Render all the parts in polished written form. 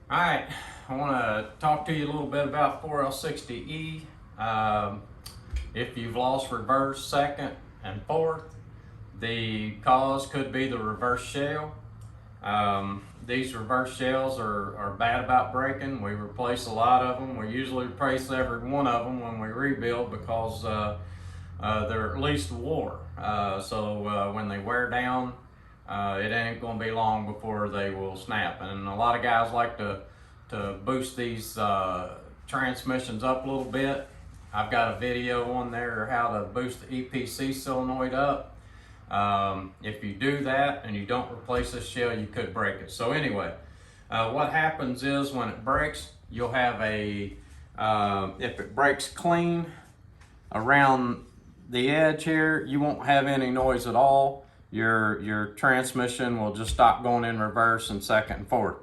All right, I want to talk to you a little bit about 4L60E. If you've lost reverse, second, and fourth, the cause could be the reverse shell. These reverse shells are bad about breaking. We replace a lot of them. We usually replace every one of them when we rebuild because they're at least wore. So when they wear down, it ain't going to be long before they will snap. And a lot of guys like to boost these transmissions up a little bit. I've got a video on there how to boost the EPC solenoid up. If you do that and you don't replace this shell, you could break it. So anyway, what happens is when it breaks, you'll have if it breaks clean around the edge here, you won't have any noise at all. Your transmission will just stop going in reverse and second and fourth.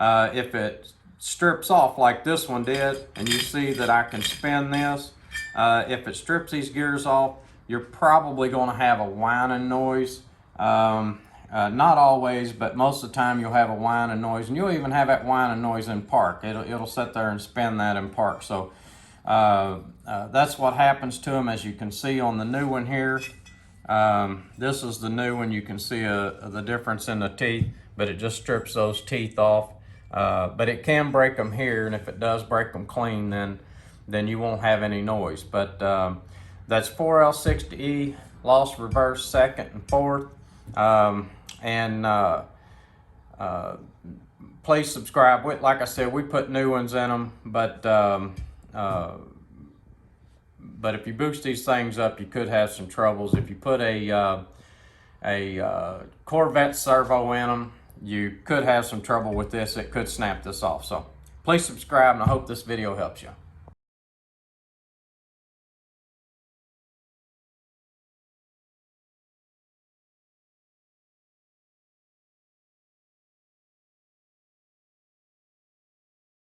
If it strips off like this one did, and you see that I can spin this, if it strips these gears off, you're probably going to have a whining noise. Not always, but most of the time you'll have a whining noise, and you'll even have that whining noise in park. It'll sit there and spin that in park. So that's what happens to them, as you can see on the new one here. This is the new one. You can see the difference in the teeth, but it just strips those teeth off. But it can break them here, and if it does break them clean, then you won't have any noise. But that's 4L60E, lost reverse, second, and fourth. Please subscribe. Like I said, we put new ones in them, but if you boost these things up, you could have some troubles. If you put a Corvette servo in them, you could have some trouble with this. It could snap this off. So please subscribe, and I hope this video helps you.